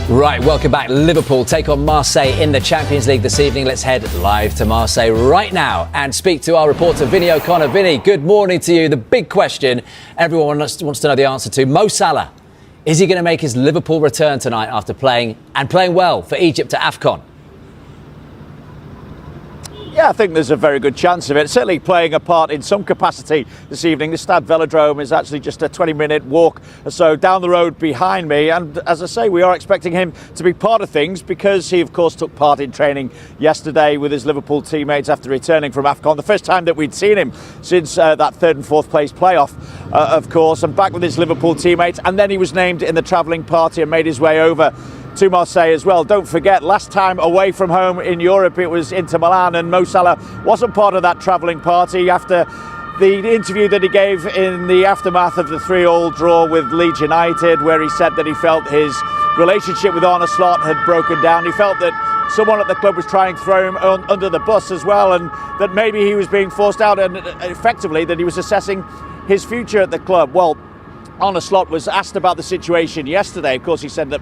Right, welcome back. Liverpool take on Marseille in the Champions League this evening. Let's head live to Marseille right now and speak to our reporter, Vinny O'Connor. Vinny, good morning to you. The big question everyone wants to know the answer to. Mo Salah, is he going to make his Liverpool return tonight after playing well for Egypt to AFCON? Yeah, I think there's a very good chance of it. Certainly playing a part in some capacity this evening. The Stade Velodrome is actually just a 20-minute walk or so down the road behind me. And as I say, we are expecting him to be part of things because he, of course, took part in training yesterday with his Liverpool teammates after returning from AFCON. The first time that we'd seen him since that third and fourth place playoff, of course, and back with his Liverpool teammates. And then he was named in the travelling party and made his way over to Marseille as well. Don't forget, last time away from home in Europe, it was Inter Milan, and Mo Salah wasn't part of that travelling party after the interview that he gave in the aftermath of the 3-3 draw with Leeds United, where he said that he felt his relationship with Arne Slot had broken down. He felt that someone at the club was trying to throw him under the bus as well, and that maybe he was being forced out, and effectively that he was assessing his future at the club. Well, Arne Slot was asked about the situation yesterday. Of course, he said that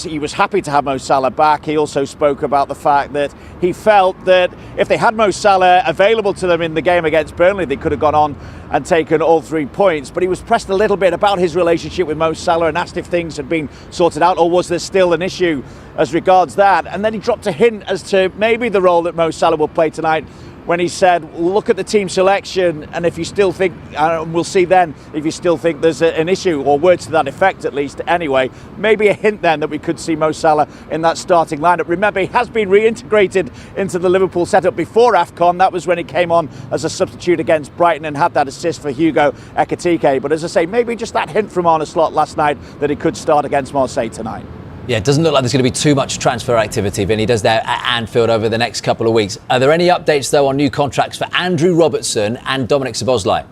he was happy to have Mo Salah back. He also spoke about the fact that he felt that if they had Mo Salah available to them in the game against Burnley, they could have gone on and taken all 3 points. But he was pressed a little bit about his relationship with Mo Salah and asked if things had been sorted out, or was there still an issue as regards that. And then he dropped a hint as to maybe the role that Mo Salah will play tonight, when he said, look at the team selection, and if you still think, we'll see then if you still think there's an issue, or words to that effect at least anyway. Maybe a hint then that we could see Mo Salah in that starting lineup. Remember, he has been reintegrated into the Liverpool setup before AFCON. That was when he came on as a substitute against Brighton and had that assist for Hugo Ekitike. But as I say, maybe just that hint from Arne Slot last night that he could start against Marseille tonight. Yeah, it doesn't look like there's going to be too much transfer activity, Vinny, does there, at Anfield over the next couple of weeks. Are there any updates, though, on new contracts for Andrew Robertson and Dominic Szoboszlai?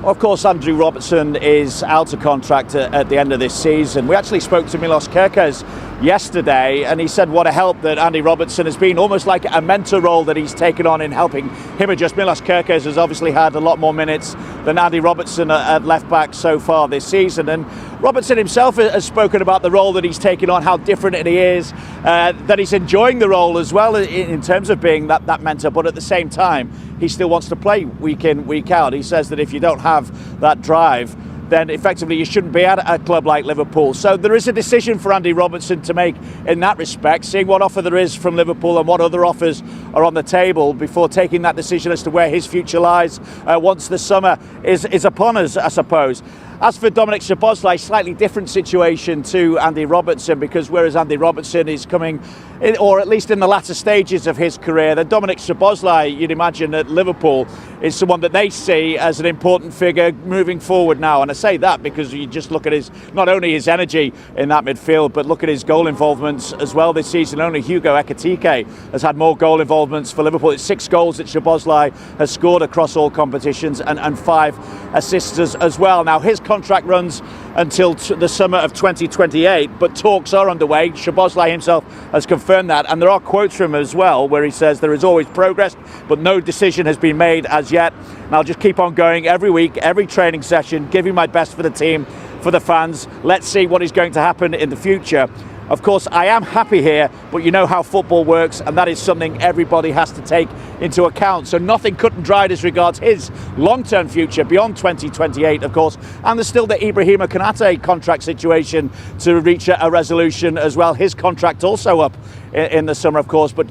Of course, Andrew Robertson is out of contract at the end of this season. We actually spoke to Milos Kerkez yesterday, and he said what a help that Andy Robertson has been, almost like a mentor role that he's taken on in helping him adjust. Milos Kerkez has obviously had a lot more minutes than Andy Robertson at left back so far this season, and Robertson himself has spoken about the role that he's taken on, how different it is, that he's enjoying the role as well in terms of being that mentor, but at the same time he still wants to play week in, week out. He says that if you don't have that drive, then effectively you shouldn't be at a club like Liverpool. So there is a decision for Andy Robertson to make in that respect, seeing what offer there is from Liverpool and what other offers are on the table before taking that decision as to where his future lies once the summer is upon us, I suppose. As for Dominic Szoboszlai, slightly different situation to Andy Robertson, because whereas Andy Robertson is coming, or at least in the latter stages of his career, then Dominic Szoboszlai, you'd imagine at Liverpool, is someone that they see as an important figure moving forward now. And I say that because you just look at not only his energy in that midfield, but look at his goal involvements as well this season. Only Hugo Ekitike has had more goal involvements for Liverpool. It's 6 goals that Szoboszlai has scored across all competitions, and 5 assists as well. Now, his contract runs until the summer of 2028, but talks are underway. Szoboszlai himself has confirmed that, and there are quotes from him as well where he says there is always progress, but no decision has been made as yet, and I'll just keep on going every week, every training session, giving my best for the team, for the fans. Let's see what is going to happen in the future. Of course, I am happy here, but you know how football works, and that is something everybody has to take into account. So nothing cut and dried as regards his long-term future beyond 2028, of course. And there's still the Ibrahima Konate contract situation to reach a resolution as well. His contract also up in the summer, of course, but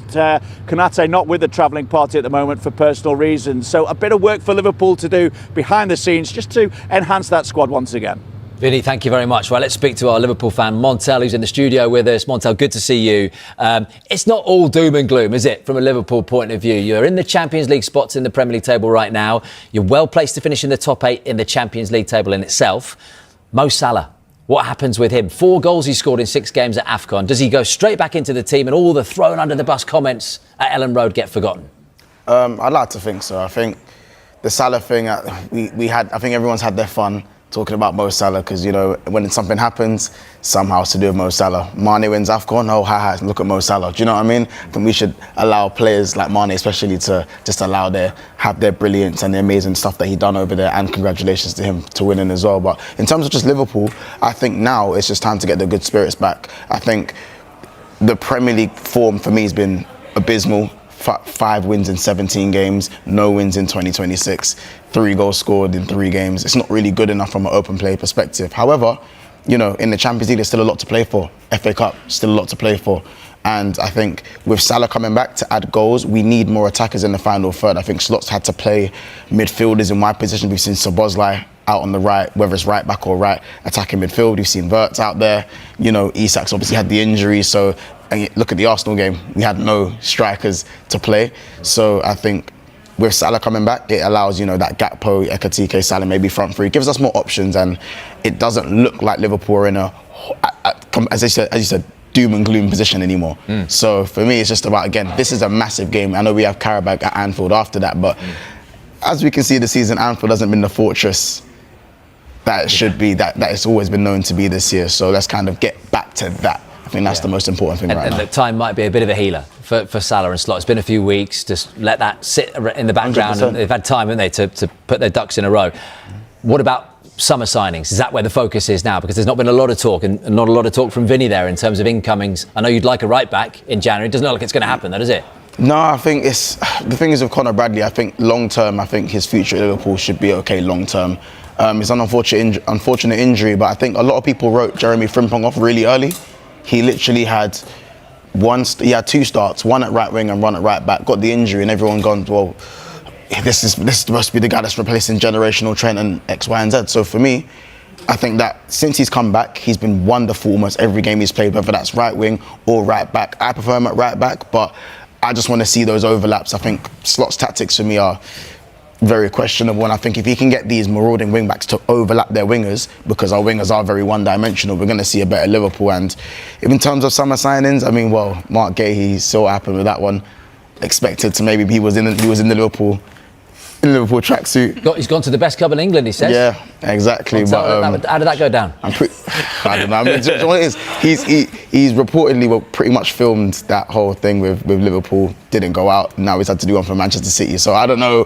Konate not with the travelling party at the moment for personal reasons. So a bit of work for Liverpool to do behind the scenes just to enhance that squad once again. Vinny, thank you very much. Right, let's speak to our Liverpool fan, Montel, who's in the studio with us. Montel, good to see you. It's not all doom and gloom, is it, from a Liverpool point of view? You're in the Champions League spots in the Premier League table right now. You're well placed to finish in the top 8 in the Champions League table in itself. Mo Salah, what happens with him? 4 goals he scored in 6 games at AFCON. Does he go straight back into the team and all the thrown under the bus comments at Ellen Road get forgotten? I'd like to think so. I think the Salah thing, I think everyone's had their fun. talking about Mo Salah, because, you know, when something happens, somehow it's to do with Mo Salah. Mane wins AFCON, oh, look at Mo Salah. Do you know what I mean? I think we should allow players like Mane especially to just have their brilliance and the amazing stuff that he done over there, and congratulations to him to winning as well. But in terms of just Liverpool, I think now it's just time to get the good spirits back. I think the Premier League form for me has been abysmal. 5 wins in 17 games, no wins in 2026, 3 goals scored in 3 games. It's not really good enough from an open play perspective. However, you know, in the Champions League, there's still a lot to play for. FA Cup, still a lot to play for. And I think with Salah coming back to add goals, we need more attackers in the final third. I think Slot's had to play midfielders in wide position. We've seen Szoboszlai out on the right, whether it's right back or right attacking midfield. We've seen Wirtz out there. You know, Isak's obviously had the injury, so and look at the Arsenal game. We had no strikers to play. So I think with Salah coming back, it allows, you know, that Gakpo, Ekatike, Salah maybe front three. It gives us more options, and it doesn't look like Liverpool are in a, as you said, doom and gloom position anymore. So for me, it's just about, again, this is a massive game. I know we have Karabakh at Anfield after that, but as we can see this season, Anfield hasn't been the fortress that it should be, that it's always been known to be this year. So let's kind of get back to that. I think that's the most important thing right now. And the time might be a bit of a healer for Salah and Slot. It's been a few weeks, just let that sit in the background. 100%. And they've had time, haven't they, to put their ducks in a row. What about summer signings? Is that where the focus is now? Because there's not been a lot of talk, and not a lot of talk from Vinny there in terms of incomings. I know you'd like a right back in January. It doesn't look like it's going to happen, though, does it? No, I think the thing is with Conor Bradley, I think long term, I think his future at Liverpool should be okay long term. It's an unfortunate injury, but I think a lot of people wrote Jeremy Frimpong off really early. He literally had 2 starts, one at right wing and one at right back, got the injury, and everyone gone, well, this is supposed to be the guy that's replacing generational Trent and X, Y, and Z. So for me, I think that since he's come back, he's been wonderful almost every game he's played, whether that's right wing or right back. I prefer him at right back, but I just want to see those overlaps. I think Slot's tactics for me are very questionable, and I think if he can get these marauding wing-backs to overlap their wingers, because our wingers are very one-dimensional, we're going to see a better Liverpool. And in terms of summer signings, I mean, well, Mark Gahey saw what happened with that one. Expected to maybe he was in the Liverpool tracksuit. He's gone to the best club in England, he says. Yeah, exactly. But how did that go down? I don't know. I mean, you know what it is? He's reportedly pretty much filmed that whole thing with Liverpool. Didn't go out. Now he's had to do one for Manchester City. So I don't know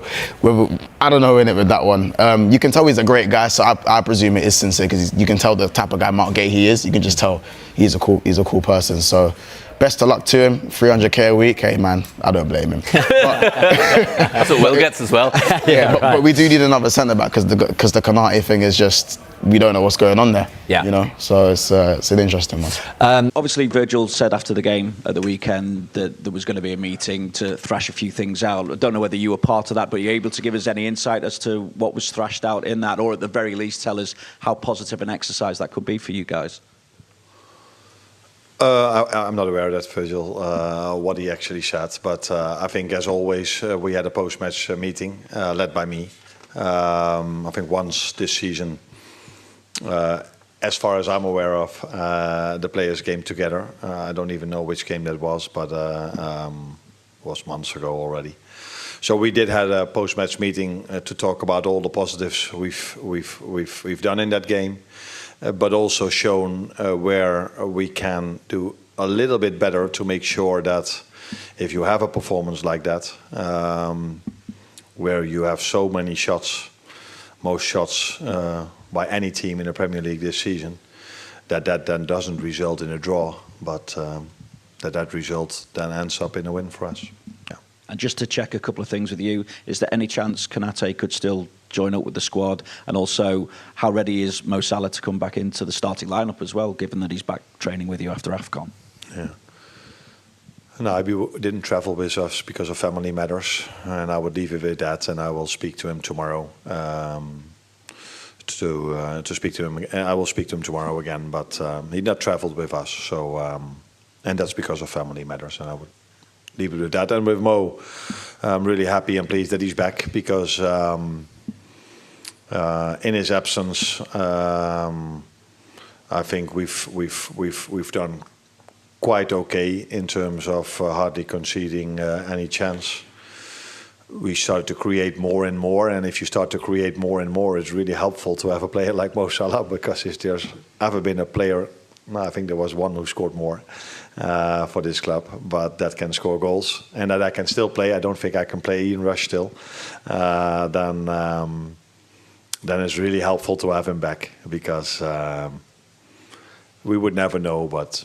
in it with that one. You can tell he's a great guy. So I presume it is sincere, because you can tell the type of guy Mark Gahey is. You can just tell he's a cool person. So best of luck to him. 300k a week. Hey man, I don't blame him. That's what Will gets as well. Yeah, but we do need another centre back, because the Konate thing is just, we don't know what's going on there. Yeah, you know. So it's an interesting one. Obviously, Virgil said after the game at the weekend that there was going to be a meeting to thrash a few things out. I don't know whether you were part of that, but are you able to give us any insight as to what was thrashed out in that, or at the very least tell us how positive an exercise that could be for you guys? I'm not aware of that, Virgil, what he actually said, but I think, as always, we had a post-match meeting led by me. I think once this season, as far as I'm aware of, the players came together. I don't even know which game that was, but it was months ago already. So we did have a post-match meeting to talk about all the positives we've done in that game. But also shown where we can do a little bit better to make sure that if you have a performance like that, where you have so many shots, most shots by any team in the Premier League this season, that then doesn't result in a draw, but that result then ends up in a win for us. Yeah. And just to check a couple of things with you, is there any chance Konate could still join up with the squad? And also, how ready is Mo Salah to come back into the starting lineup as well, given that he's back training with you after AFCON? Yeah. No, he didn't travel with us because of family matters, and I would leave it with that, and I will speak to him tomorrow. To speak to him, I will speak to him tomorrow again. But he not traveled with us, so and that's because of family matters, and I would leave it with that. And with Mo, I'm really happy and pleased that he's back, because in his absence, I think we've done quite okay in terms of hardly conceding any chance. we started to create more and more. And if you start to create more and more, it's really helpful to have a player like Mo Salah, because if there's ever been a player, I think there was one who scored more for this club, but that can score goals and that I can still play. I don't think I can play Ian Rush still. Then it's really helpful to have him back, because we would never know, but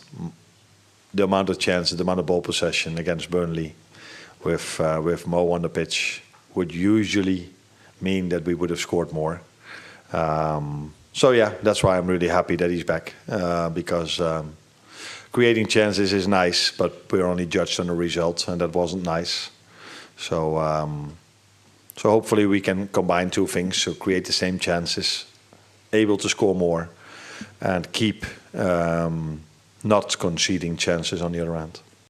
the amount of chances, the amount of ball possession against Burnley with Mo on the pitch would usually mean that we would have scored more. So yeah, that's why I'm really happy that he's back, because creating chances is nice, but we're only judged on the result, and that wasn't nice. So so hopefully we can combine two things, so create the same chances, able to score more, and keep not conceding chances on the other end.